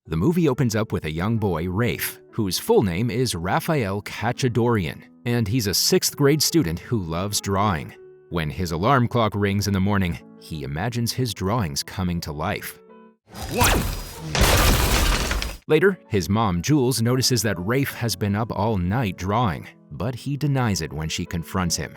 The movie opens up with a young boy, Rafe, whose full name is Raphael Cachadorian, and he's a 6th grade student who loves drawing. When his alarm clock rings in the morning, he imagines his drawings coming to life. 1. Later, his mom, Jules, notices that Rafe has been up all night drawing, but he denies it when she confronts him.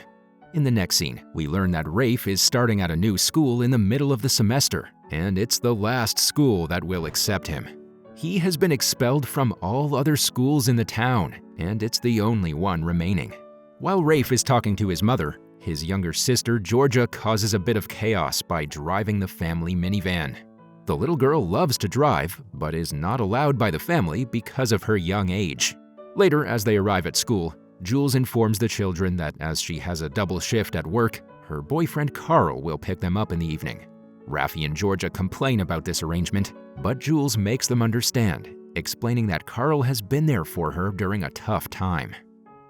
In the next scene, we learn that Rafe is starting at a new school in the middle of the semester, and it's the last school that will accept him. He has been expelled from all other schools in the town, and it's the only one remaining. While Rafe is talking to his mother, his younger sister, Georgia, causes a bit of chaos by driving the family minivan. The little girl loves to drive, but is not allowed by the family because of her young age. Later, as they arrive at school, Jules informs the children that as she has a double shift at work, her boyfriend Carl will pick them up in the evening. Rafi and Georgia complain about this arrangement, but Jules makes them understand, explaining that Carl has been there for her during a tough time.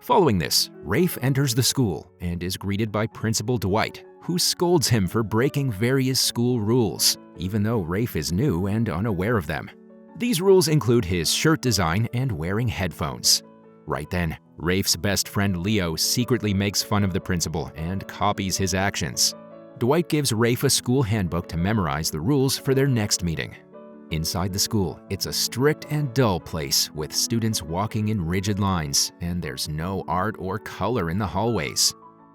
Following this, Rafe enters the school and is greeted by Principal Dwight, who scolds him for breaking various school rules, even though Rafe is new and unaware of them. These rules include his shirt design and wearing headphones. Right then, Rafe's best friend Leo secretly makes fun of the principal and copies his actions. Dwight gives Rafe a school handbook to memorize the rules for their next meeting. Inside the school, it's a strict and dull place with students walking in rigid lines, and there's no art or color in the hallways.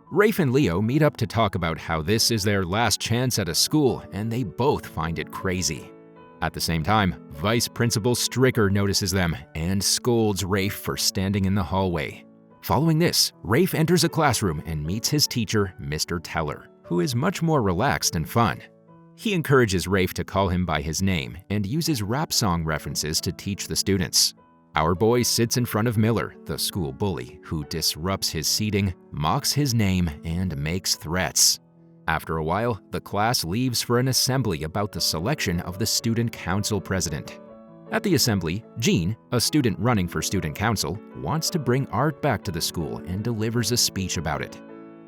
Rafe and Leo meet up to talk about how this is their last chance at a school, and they both find it crazy. At the same time, Vice Principal Stricker notices them and scolds Rafe for standing in the hallway. Following this, Rafe enters a classroom and meets his teacher, Mr. Teller, who is much more relaxed and fun. He encourages Rafe to call him by his name and uses rap song references to teach the students. Our boy sits in front of Miller, the school bully, who disrupts his seating, mocks his name, and makes threats. After a while, the class leaves for an assembly about the selection of the student council president. At the assembly, Jean, a student running for student council, wants to bring art back to the school and delivers a speech about it.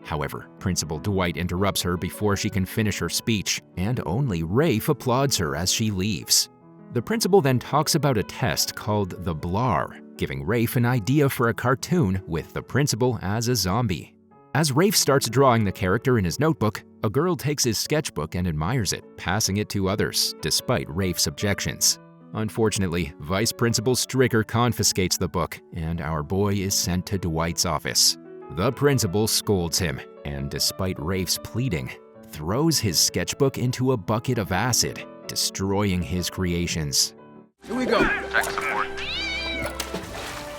However, Principal Dwight interrupts her before she can finish her speech, and only Rafe applauds her as she leaves. The principal then talks about a test called the Blar, giving Rafe an idea for a cartoon with the principal as a zombie. As Rafe starts drawing the character in his notebook, a girl takes his sketchbook and admires it, passing it to others, despite Rafe's objections. Unfortunately, Vice Principal Stricker confiscates the book, and our boy is sent to Dwight's office. The principal scolds him, and despite Rafe's pleading, throws his sketchbook into a bucket of acid, destroying his creations. Here we go.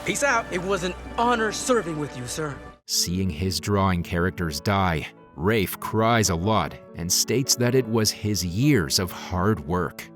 Peace out. It was an honor serving with you, sir. Seeing his drawing characters die, Rafe cries a lot and states that it was his years of hard work.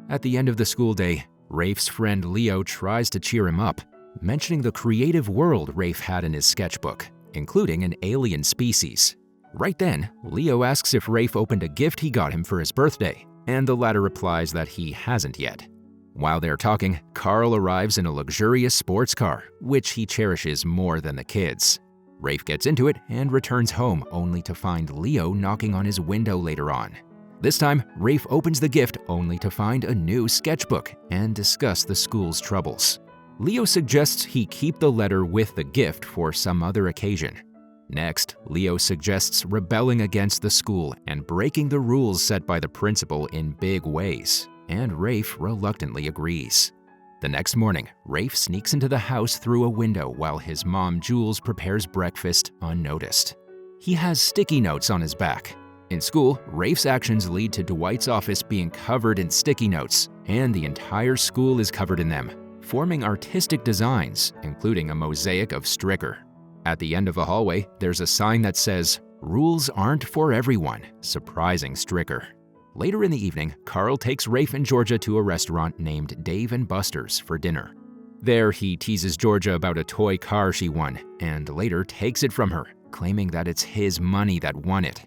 At the end of the school day, Rafe's friend Leo tries to cheer him up, mentioning the creative world Rafe had in his sketchbook, including an alien species. Right then, Leo asks if Rafe opened a gift he got him for his birthday, and the latter replies that he hasn't yet. While they're talking, Carl arrives in a luxurious sports car, which he cherishes more than the kids. Rafe gets into it and returns home only to find Leo knocking on his window later on. This time, Rafe opens the gift only to find a new sketchbook and discuss the school's troubles. Leo suggests he keep the letter with the gift for some other occasion. Next, Leo suggests rebelling against the school and breaking the rules set by the principal in big ways, and Rafe reluctantly agrees. The next morning, Rafe sneaks into the house through a window while his mom, Jules, prepares breakfast unnoticed. He has sticky notes on his back. In school, Rafe's actions lead to Dwight's office being covered in sticky notes, and the entire school is covered in them, forming artistic designs, including a mosaic of Stricker. At the end of the hallway, there's a sign that says, "Rules aren't for everyone," surprising Stricker. Later in the evening, Carl takes Rafe and Georgia to a restaurant named Dave & Buster's for dinner. There, he teases Georgia about a toy car she won, and later takes it from her, claiming that it's his money that won it.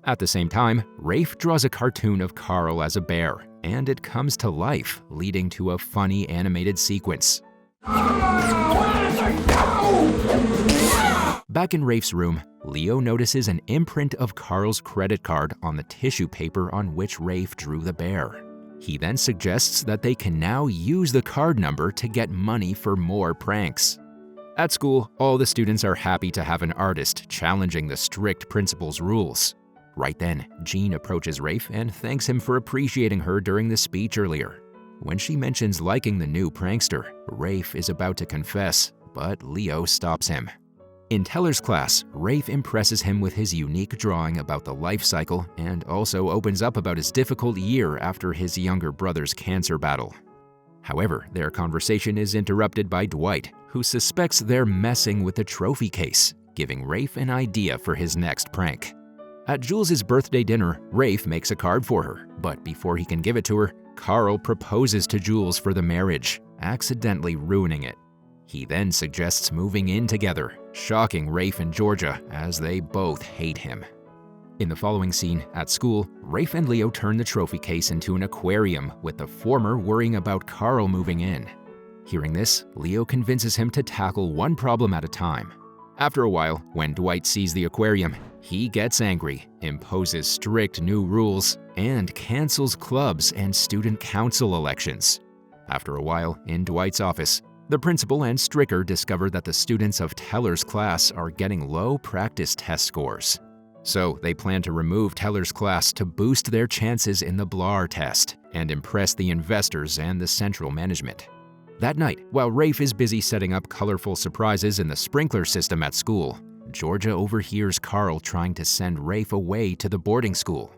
At the same time, Rafe draws a cartoon of Carl as a bear, and it comes to life, leading to a funny animated sequence. Back in Rafe's room, Leo notices an imprint of Carl's credit card on the tissue paper on which Rafe drew the bear. He then suggests that they can now use the card number to get money for more pranks. At school, all the students are happy to have an artist challenging the strict principal's rules. Right then, Jean approaches Rafe and thanks him for appreciating her during the speech earlier. When she mentions liking the new prankster, Rafe is about to confess, but Leo stops him. In Teller's class, Rafe impresses him with his unique drawing about the life cycle and also opens up about his difficult year after his younger brother's cancer battle. However, their conversation is interrupted by Dwight, who suspects they're messing with the trophy case, giving Rafe an idea for his next prank. At Jules's birthday dinner, Rafe makes a card for her, but before he can give it to her, Carl proposes to Jules for the marriage, accidentally ruining it. He then suggests moving in together, shocking Rafe and Georgia as they both hate him. In the following scene, at school, Rafe and Leo turn the trophy case into an aquarium, with the former worrying about Carl moving in. Hearing this, Leo convinces him to tackle one problem at a time. After a while, when Dwight sees the aquarium, he gets angry, imposes strict new rules, and cancels clubs and student council elections. After a while, in Dwight's office, the principal and Stricker discover that the students of Teller's class are getting low practice test scores. So they plan to remove Teller's class to boost their chances in the Blar test and impress the investors and the central management. That night, while Rafe is busy setting up colorful surprises in the sprinkler system at school, Georgia overhears Carl trying to send Rafe away to the boarding school.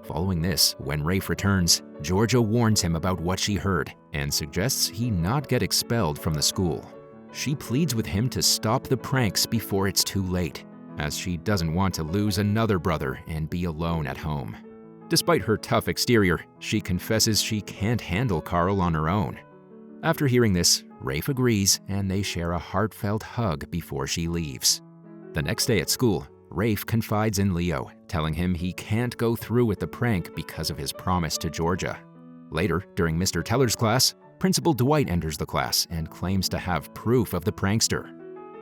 Following this, when Rafe returns, Georgia warns him about what she heard and suggests he not get expelled from the school. She pleads with him to stop the pranks before it's too late, as she doesn't want to lose another brother and be alone at home. Despite her tough exterior, she confesses she can't handle Carl on her own. After hearing this, Rafe agrees and they share a heartfelt hug before she leaves. The next day at school, Rafe confides in Leo, telling him he can't go through with the prank because of his promise to Georgia. Later, during Mr. Teller's class, Principal Dwight enters the class and claims to have proof of the prankster.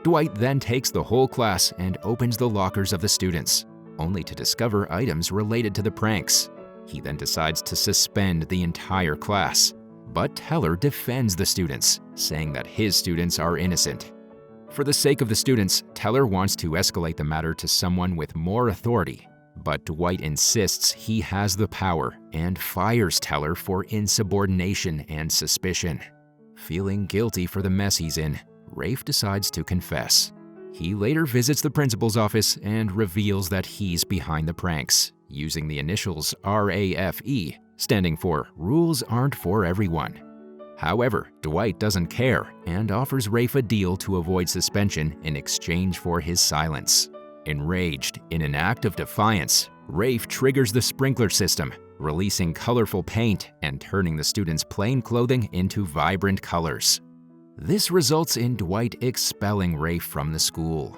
Dwight then takes the whole class and opens the lockers of the students, only to discover items related to the pranks. He then decides to suspend the entire class, but Teller defends the students, saying that his students are innocent. For the sake of the students, Teller wants to escalate the matter to someone with more authority, but Dwight insists he has the power and fires Teller for insubordination and suspicion. Feeling guilty for the mess he's in, Rafe decides to confess. He later visits the principal's office and reveals that he's behind the pranks, using the initials RAFE, standing for Rules Aren't For Everyone. However, Dwight doesn't care and offers Rafe a deal to avoid suspension in exchange for his silence. Enraged, in an act of defiance, Rafe triggers the sprinkler system, releasing colorful paint and turning the students' plain clothing into vibrant colors. This results in Dwight expelling Rafe from the school.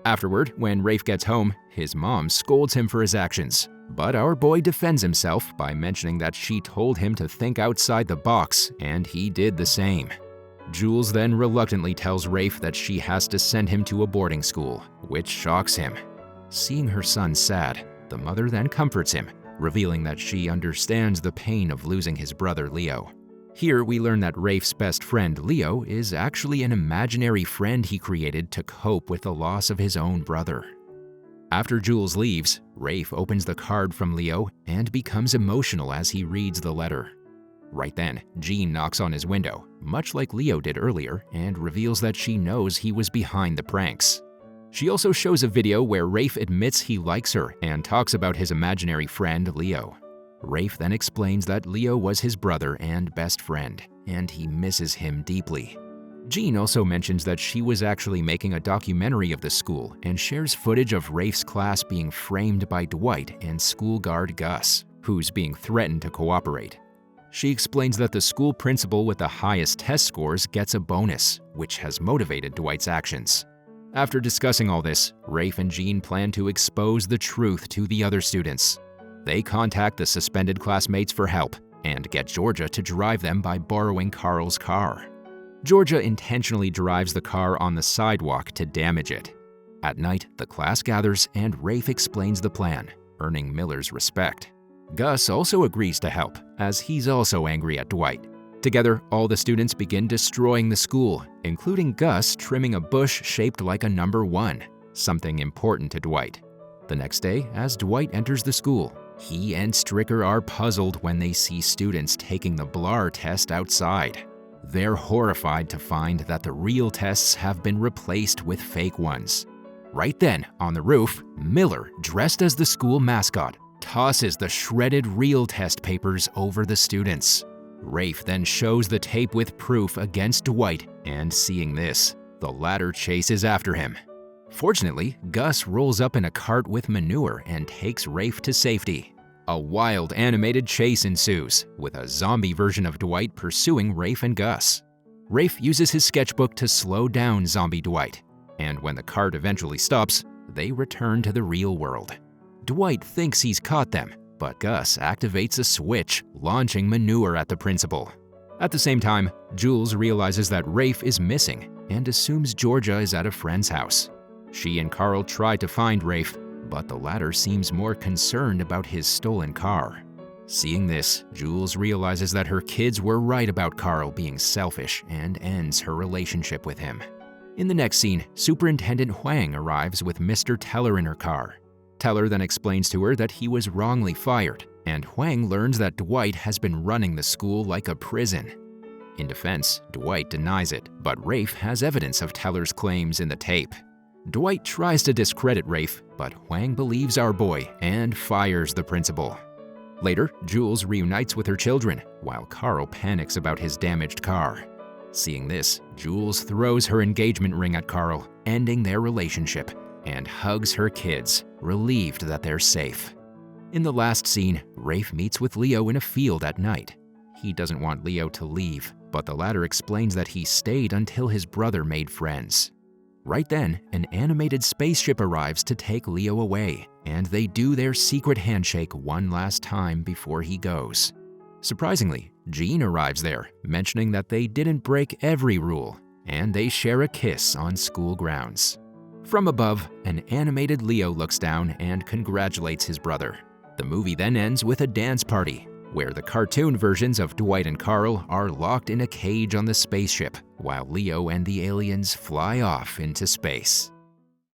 Afterward, when Rafe gets home, his mom scolds him for his actions, but our boy defends himself by mentioning that she told him to think outside the box, and he did the same. Jules then reluctantly tells Rafe that she has to send him to a boarding school, which shocks him. Seeing her son sad, the mother then comforts him, revealing that she understands the pain of losing his brother Leo. Here we learn that Rafe's best friend Leo is actually an imaginary friend he created to cope with the loss of his own brother. After Jules leaves, Rafe opens the card from Leo and becomes emotional as he reads the letter. Right then, Jean knocks on his window, much like Leo did earlier, and reveals that she knows he was behind the pranks. She also shows a video where Rafe admits he likes her and talks about his imaginary friend Leo. Rafe then explains that Leo was his brother and best friend, and he misses him deeply. Jean also mentions that she was actually making a documentary of the school and shares footage of Rafe's class being framed by Dwight and school guard Gus, who's being threatened to cooperate. She explains that the school principal with the highest test scores gets a bonus, which has motivated Dwight's actions. After discussing all this, Rafe and Jean plan to expose the truth to the other students. They contact the suspended classmates for help and get Georgia to drive them by borrowing Carl's car. Georgia intentionally drives the car on the sidewalk to damage it. At night, the class gathers and Rafe explains the plan, earning Miller's respect. Gus also agrees to help, as he's also angry at Dwight. Together, all the students begin destroying the school, including Gus trimming a bush shaped like a number 1, something important to Dwight. The next day, as Dwight enters the school, he and Stricker are puzzled when they see students taking the Blar test outside. They're horrified to find that the real tests have been replaced with fake ones. Right then, on the roof, Miller, dressed as the school mascot, tosses the shredded real test papers over the students. Rafe then shows the tape with proof against Dwight, and seeing this, the latter chases after him. Fortunately, Gus rolls up in a cart with manure and takes Rafe to safety. A wild animated chase ensues, with a zombie version of Dwight pursuing Rafe and Gus. Rafe uses his sketchbook to slow down zombie Dwight, and when the cart eventually stops, they return to the real world. Dwight thinks he's caught them, but Gus activates a switch, launching manure at the principal. At the same time, Jules realizes that Rafe is missing and assumes Georgia is at a friend's house. She and Carl try to find Rafe, but the latter seems more concerned about his stolen car. Seeing this, Jules realizes that her kids were right about Carl being selfish and ends her relationship with him. In the next scene, Superintendent Huang arrives with Mr. Teller in her car. Teller then explains to her that he was wrongly fired, and Huang learns that Dwight has been running the school like a prison. In defense, Dwight denies it, but Rafe has evidence of Teller's claims in the tape. Dwight tries to discredit Rafe, but Huang believes our boy and fires the principal. Later, Jules reunites with her children, while Carl panics about his damaged car. Seeing this, Jules throws her engagement ring at Carl, ending their relationship, and hugs her kids, relieved that they're safe. In the last scene, Rafe meets with Leo in a field at night. He doesn't want Leo to leave, but the latter explains that he stayed until his brother made friends. Right then, an animated spaceship arrives to take Leo away, and they do their secret handshake one last time before he goes. Surprisingly, Jean arrives there, mentioning that they didn't break every rule, and they share a kiss on school grounds. From above, an animated Leo looks down and congratulates his brother. The movie then ends with a dance party, where the cartoon versions of Dwight and Carl are locked in a cage on the spaceship, while Leo and the aliens fly off into space.